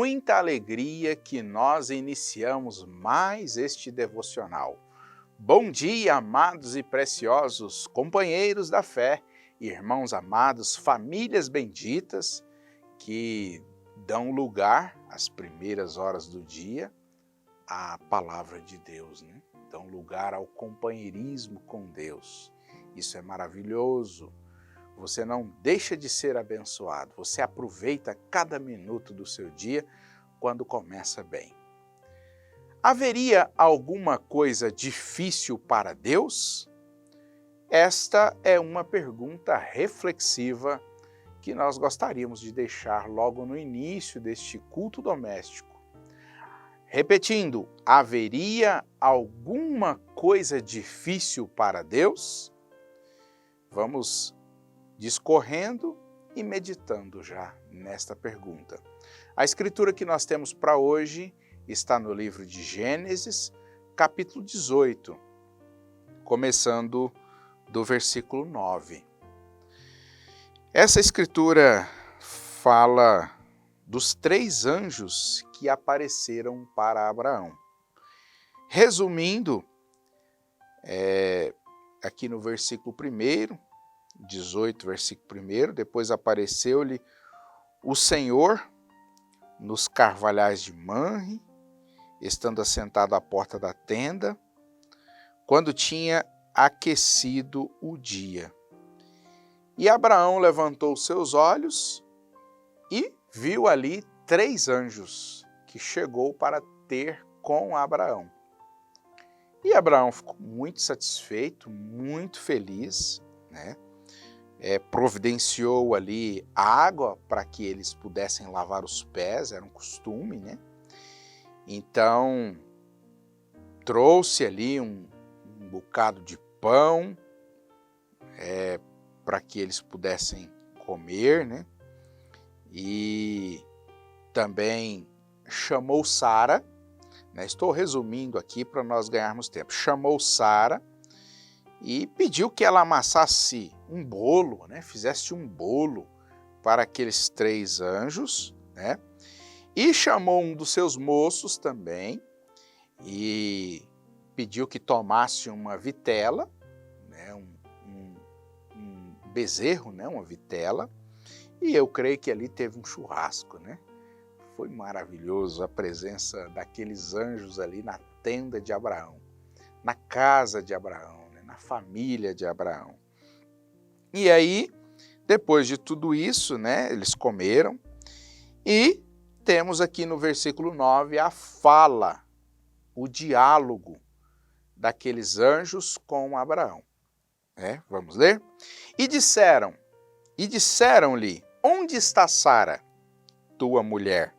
muita alegria que nós iniciamos mais este devocional. Bom dia, amados e preciosos companheiros da fé, irmãos amados, famílias benditas que dão lugar às primeiras horas do dia à palavra de Deus, né? Dão lugar ao companheirismo com Deus. Isso é maravilhoso. Você não deixa de ser abençoado, você aproveita cada minuto do seu dia quando começa bem. Haveria alguma coisa difícil para Deus? Esta é uma pergunta reflexiva que nós gostaríamos de deixar logo no início deste culto doméstico. Repetindo, haveria alguma coisa difícil para Deus? Vamos discorrendo e meditando já nesta pergunta. A escritura que nós temos para hoje está no livro de Gênesis, capítulo 18, começando do versículo 9. Essa escritura fala dos 3 anjos que apareceram para Abraão. Resumindo, aqui no versículo 1, 18, versículo 1, depois apareceu-lhe o Senhor nos carvalhais de Manre, estando assentado à porta da tenda, quando tinha aquecido o dia. E Abraão levantou seus olhos e viu ali 3 anjos que chegou para ter com Abraão. E Abraão ficou muito satisfeito, muito feliz, né? Providenciou ali água para que eles pudessem lavar os pés, era um costume, né? Então, trouxe ali um bocado de pão para que eles pudessem comer, né? E também chamou Sara, né? Estou resumindo aqui para nós ganharmos tempo. Chamou Sara e pediu que ela amassasse um bolo, né? Fizesse um bolo para aqueles 3 anjos, né? E chamou um dos seus moços também e pediu que tomasse uma vitela, né? um bezerro, né? Uma vitela, e eu creio que ali teve um churrasco, né? Foi maravilhoso a presença daqueles anjos ali na tenda de Abraão, na casa de Abraão, na família de Abraão. E aí, depois de tudo isso, né, eles comeram e temos aqui no versículo 9 a fala, o diálogo daqueles anjos com Abraão. Vamos ler? E disseram-lhe, onde está Sara, tua mulher?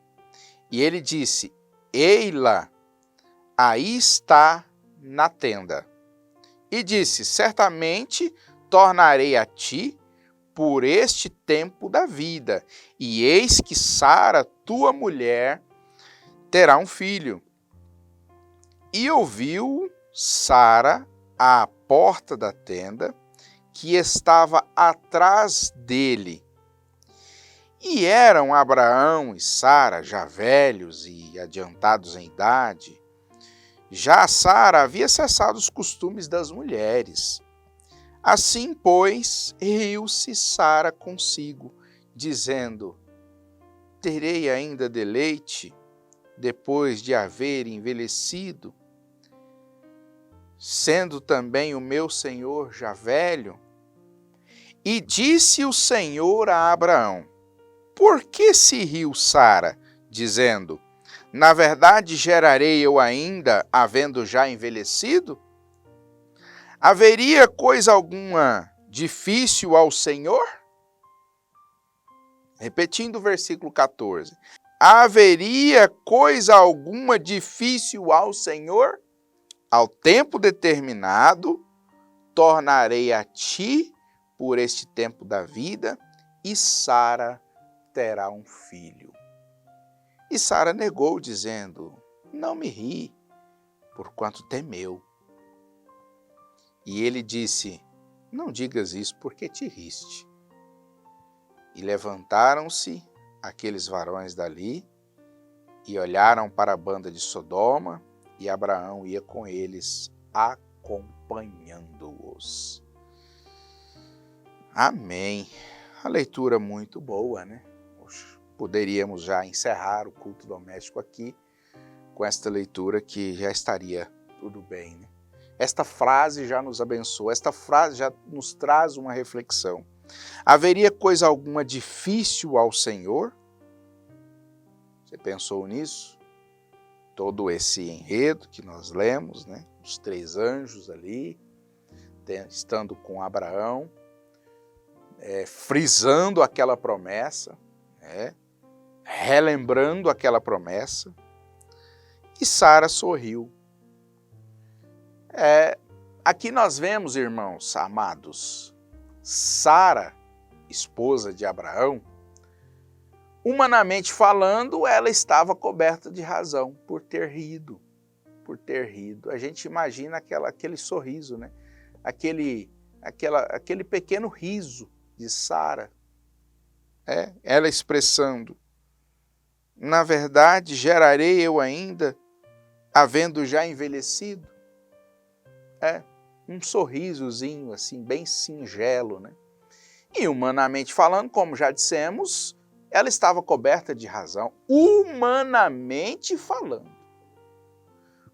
E ele disse, ei-la, aí está na tenda. E disse, certamente tornarei a ti por este tempo da vida, e eis que Sara, tua mulher, terá um filho. E ouviu Sara à porta da tenda, que estava atrás dele. E eram Abraão e Sara já velhos e adiantados em idade. Já Sara havia cessado os costumes das mulheres. Assim, pois, riu-se Sara consigo, dizendo, terei ainda deleite, depois de haver envelhecido, sendo também o meu senhor já velho? E disse o Senhor a Abraão, por que se riu Sara, dizendo, na verdade gerarei eu ainda, havendo já envelhecido? Haveria coisa alguma difícil ao Senhor? Repetindo o versículo 14. Haveria coisa alguma difícil ao Senhor? Ao tempo determinado, tornarei a ti por este tempo da vida, e Sara terá um filho. E Sara negou, dizendo, não me ri, porquanto temeu. E ele disse, não digas isso, porque te riste. E levantaram-se aqueles varões dali E olharam para a banda de Sodoma, e Abraão ia com eles, acompanhando-os. Amém. A leitura muito boa, né? Poderíamos já encerrar o culto doméstico aqui com esta leitura que já estaria tudo bem, né? Esta frase já nos abençoa, esta frase já nos traz uma reflexão. Haveria coisa alguma difícil ao Senhor? Você pensou nisso? Todo esse enredo que nós lemos, né? Os 3 anjos ali, estando com Abraão, frisando aquela promessa, relembrando aquela promessa, e Sara sorriu. Aqui nós vemos, irmãos amados, Sara, esposa de Abraão, humanamente falando, ela estava coberta de razão por ter rido. A gente imagina aquele sorriso, né? Aquele pequeno riso de Sara. Ela expressando: na verdade, gerarei eu ainda, havendo já envelhecido? Um sorrisozinho assim, bem singelo, né? E humanamente falando, como já dissemos, ela estava coberta de razão, humanamente falando.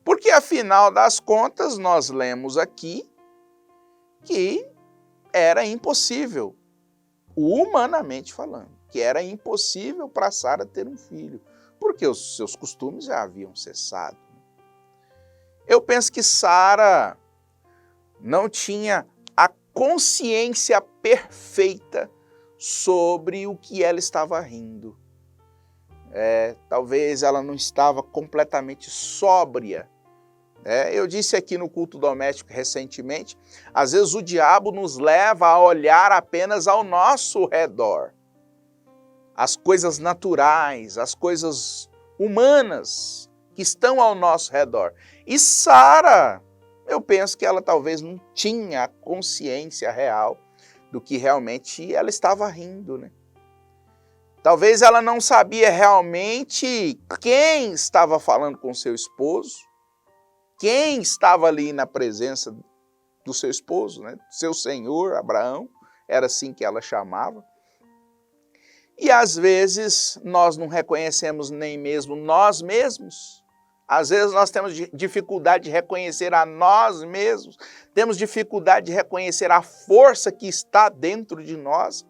Porque, afinal das contas, nós lemos aqui que era impossível, humanamente falando, que era impossível para Sara ter um filho, porque os seus costumes já haviam cessado. Eu penso que Sara não tinha a consciência perfeita sobre o que ela estava rindo. Talvez ela não estava completamente sóbria. Eu disse aqui no culto doméstico recentemente, às vezes o diabo nos leva a olhar apenas ao nosso redor. As coisas naturais, as coisas humanas que estão ao nosso redor. E Sara, eu penso que ela talvez não tinha a consciência real do que realmente ela estava rindo, né? Talvez ela não sabia realmente quem estava falando com seu esposo, quem estava ali na presença do seu esposo, né? Seu senhor, Abraão, era assim que ela chamava. E às vezes nós não reconhecemos nem mesmo nós mesmos. Às vezes nós temos dificuldade de reconhecer a nós mesmos, temos dificuldade de reconhecer a força que está dentro de nós,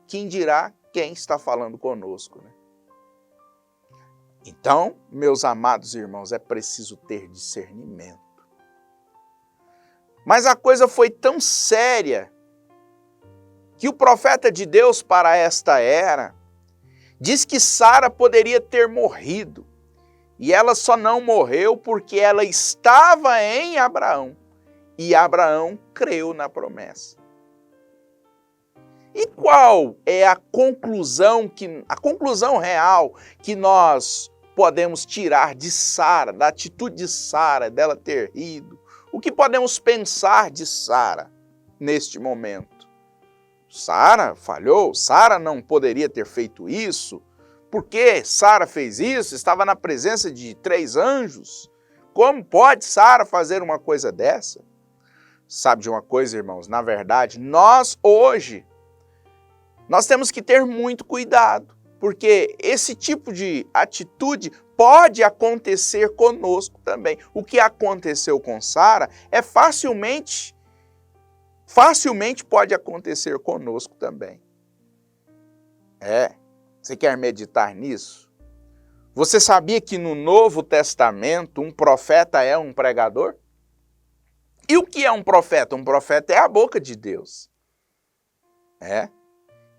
quem dirá quem está falando conosco, né? Então, meus amados irmãos, é preciso ter discernimento. Mas a coisa foi tão séria que o profeta de Deus para esta era diz que Sara poderia ter morrido. E ela só não morreu porque ela estava em Abraão. E Abraão creu na promessa. E qual é a conclusão real que nós podemos tirar de Sara, da atitude de Sara, dela ter rido? O que podemos pensar de Sara neste momento? Sara falhou? Sara não poderia ter feito isso? Por que Sara fez isso? Estava na presença de 3 anjos. Como pode Sara fazer uma coisa dessa? Sabe de uma coisa, irmãos? Na verdade, nós temos que ter muito cuidado, porque esse tipo de atitude pode acontecer conosco também. O que aconteceu com Sara facilmente pode acontecer conosco também. Você quer meditar nisso? Você sabia que no Novo Testamento um profeta é um pregador? E o que é um profeta? Um profeta é a boca de Deus.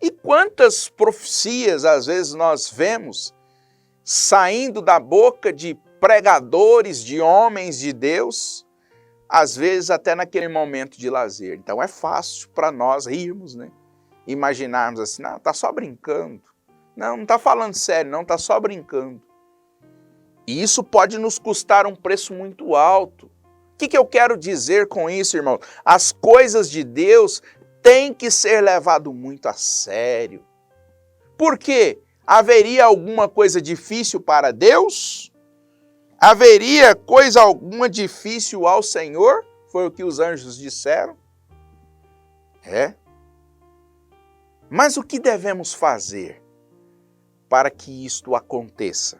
E quantas profecias às vezes nós vemos saindo da boca de pregadores, de homens de Deus, às vezes até naquele momento de lazer. Então é fácil para nós rirmos, né? Imaginarmos assim, não, está só brincando. Não está falando sério, não, está só brincando. E isso pode nos custar um preço muito alto. O que eu quero dizer com isso, irmão? As coisas de Deus têm que ser levadas muito a sério. Por quê? Haveria alguma coisa difícil para Deus? Haveria coisa alguma difícil ao Senhor? Foi o que os anjos disseram. Mas o que devemos fazer para que isto aconteça?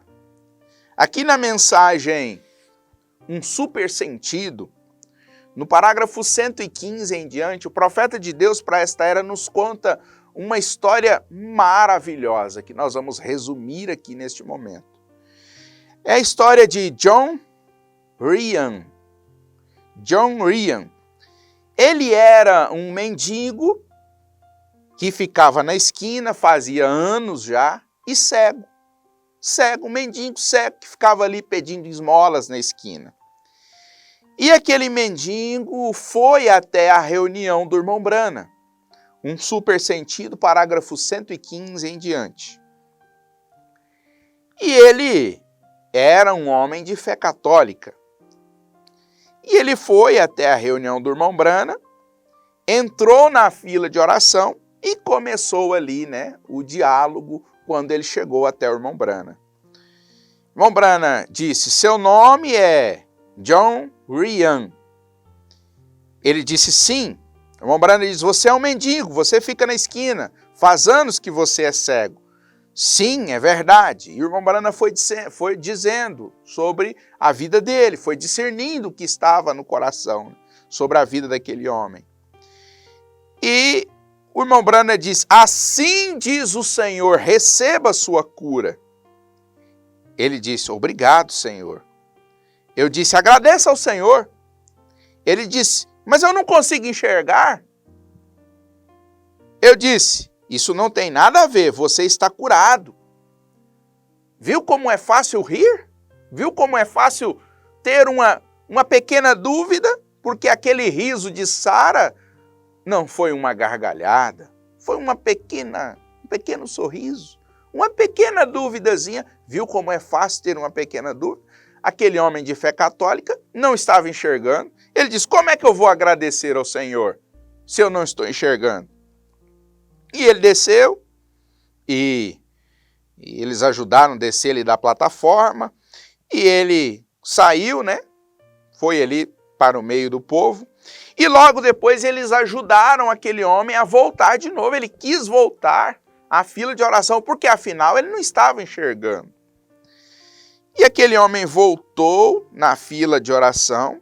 Aqui na mensagem, um super sentido, no parágrafo 115 em diante, o profeta de Deus para esta era nos conta uma história maravilhosa que nós vamos resumir aqui neste momento. É a história de John Ryan. John Ryan. Ele era um mendigo que ficava na esquina, fazia anos já, e cego. Cego, um mendigo cego que ficava ali pedindo esmolas na esquina. E aquele mendigo foi até a reunião do irmão Branham. Um super sentido, parágrafo 115 em diante. E ele era um homem de fé católica. E ele foi até a reunião do irmão Branham, entrou na fila de oração e começou ali, o diálogo quando ele chegou até o irmão Branham. O irmão Branham disse, seu nome é John Ryan. Ele disse sim. O irmão Branham diz, você é um mendigo, você fica na esquina, faz anos que você é cego. Sim, é verdade. E o irmão Branham foi dizendo sobre a vida dele, foi discernindo o que estava no coração, sobre a vida daquele homem. E o irmão Branham diz, assim diz o Senhor, receba a sua cura. Ele disse, obrigado, Senhor. Eu disse, agradeça ao Senhor. Ele disse, mas eu não consigo enxergar. Eu disse, isso não tem nada a ver, você está curado. Viu como é fácil rir? Viu como é fácil ter uma pequena dúvida? Porque aquele riso de Sara não foi uma gargalhada, foi um pequeno sorriso, uma pequena duvidazinha. Viu como é fácil ter uma pequena dúvida? Aquele homem de fé católica não estava enxergando. Ele disse, como é que eu vou agradecer ao Senhor se eu não estou enxergando? E ele desceu e eles ajudaram a descer ele da plataforma e ele saiu, foi ali para o meio do povo e logo depois eles ajudaram aquele homem a voltar de novo. Ele quis voltar à fila de oração porque afinal ele não estava enxergando. E aquele homem voltou na fila de oração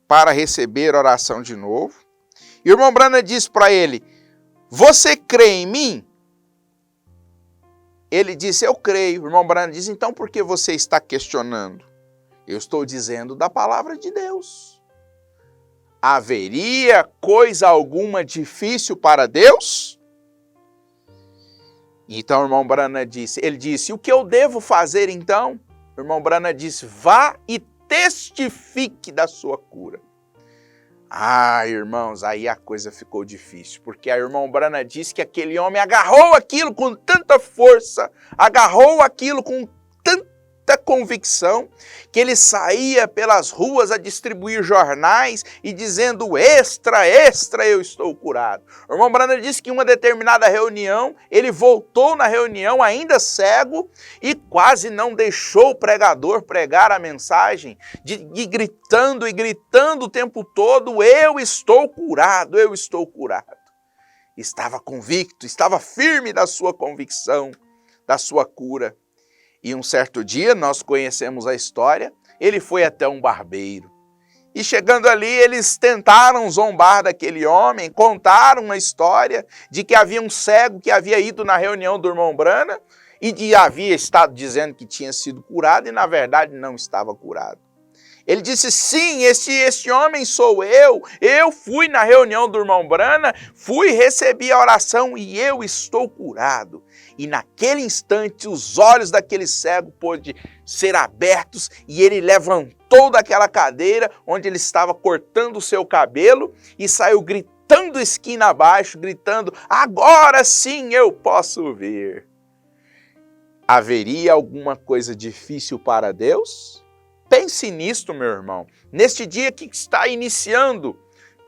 para receber oração de novo. E o irmão Branham disse para ele, você crê em mim? Ele disse, eu creio. O irmão Branham disse, então por que você está questionando? Eu estou dizendo da palavra de Deus. Haveria coisa alguma difícil para Deus? Então o irmão Branham disse, ele disse, o que eu devo fazer então? O irmão Branham disse, vá e testifique da sua cura. Ah, irmãos, aí a coisa ficou difícil, porque a irmã Branham disse que aquele homem agarrou aquilo com tanta força, agarrou aquilo com tanta convicção, que ele saía pelas ruas a distribuir jornais e dizendo, extra, extra, eu estou curado. O irmão Branham disse que em uma determinada reunião, ele voltou na reunião ainda cego e quase não deixou o pregador pregar a mensagem, de gritando e gritando o tempo todo, eu estou curado, eu estou curado. Estava convicto, estava firme da sua convicção, da sua cura. E um certo dia, nós conhecemos a história, ele foi até um barbeiro. E chegando ali, eles tentaram zombar daquele homem, contaram uma história de que havia um cego que havia ido na reunião do irmão Branham e havia estado dizendo que tinha sido curado e na verdade não estava curado. Ele disse, sim, este homem sou eu fui na reunião do irmão Branham, recebi a oração e eu estou curado. E naquele instante os olhos daquele cego pôde ser abertos e ele levantou daquela cadeira onde ele estava cortando o seu cabelo e saiu gritando esquina abaixo, gritando, agora sim eu posso ver. Haveria alguma coisa difícil para Deus? Pense nisto, meu irmão. Neste dia que está iniciando,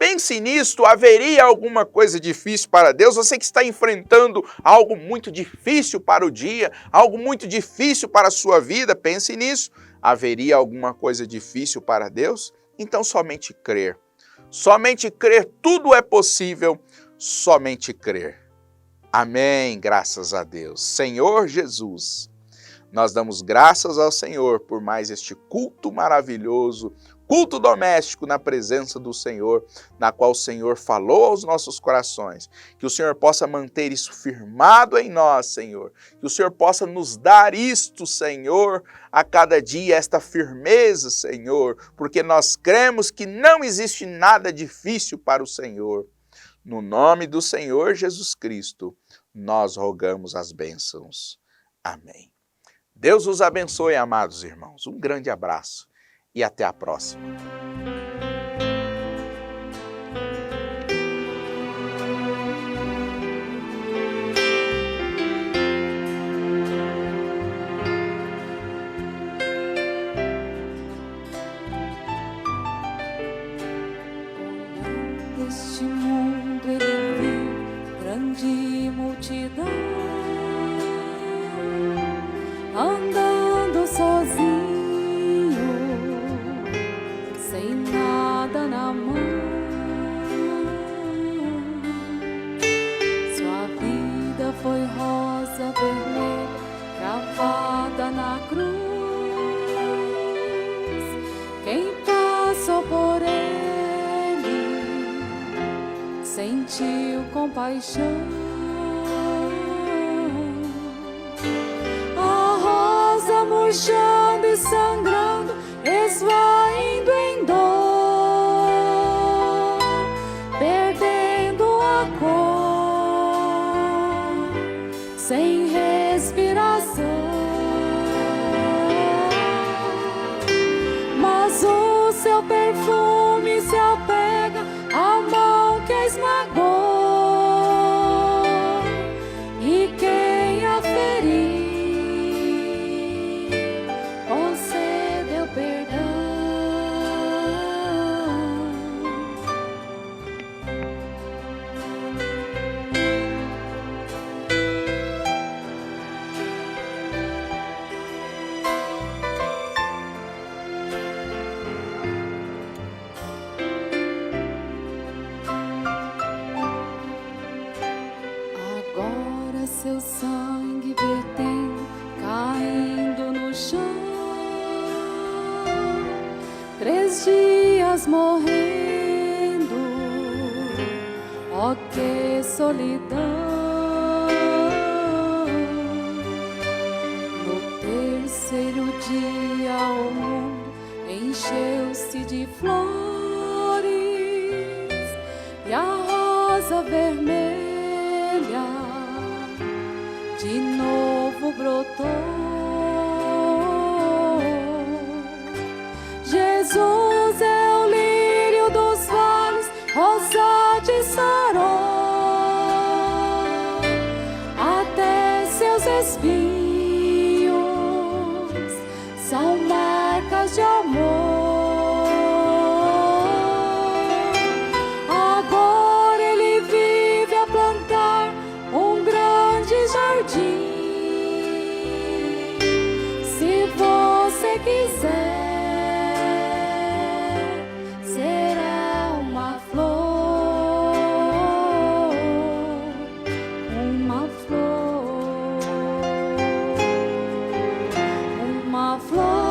Pense nisto, haveria alguma coisa difícil para Deus? Você que está enfrentando algo muito difícil para o dia, algo muito difícil para a sua vida, pense nisso. Haveria alguma coisa difícil para Deus? Então somente crer. Somente crer, tudo é possível, somente crer. Amém, graças a Deus. Senhor Jesus, nós damos graças ao Senhor por mais este culto maravilhoso, culto doméstico na presença do Senhor, na qual o Senhor falou aos nossos corações. Que o Senhor possa manter isso firmado em nós, Senhor. Que o Senhor possa nos dar isto, Senhor, a cada dia, esta firmeza, Senhor, porque nós cremos que não existe nada difícil para o Senhor. No nome do Senhor Jesus Cristo, nós rogamos as bênçãos. Amém. Deus os abençoe, amados irmãos. Um grande abraço e até a próxima. Neste mundo ele viu grande multidão andando sozinho, sem nada na mão. Sua vida foi rosa vermelha, cravada na cruz. Quem passou por ele sentiu compaixão. A rosa murchando e sangrando, esvaindo em dor, perdendo a cor, sem respiração. Mas o seu perfume se apega à mão que a esmagou, e quem a feriu concedeu perdão. Agora seu sangue vertendo, caindo no chão, 3 dias morrendo, ó que solidão. No terceiro dia o mundo encheu-se de flores, e a rosa vermelha de novo brotou. Jesus é o lírio dos vales, rosa de Saró, até seus espinhos são marcas de amor. Agora ele vive a plantar um grande jardim. Se você quiser, será uma flor, uma flor, uma flor.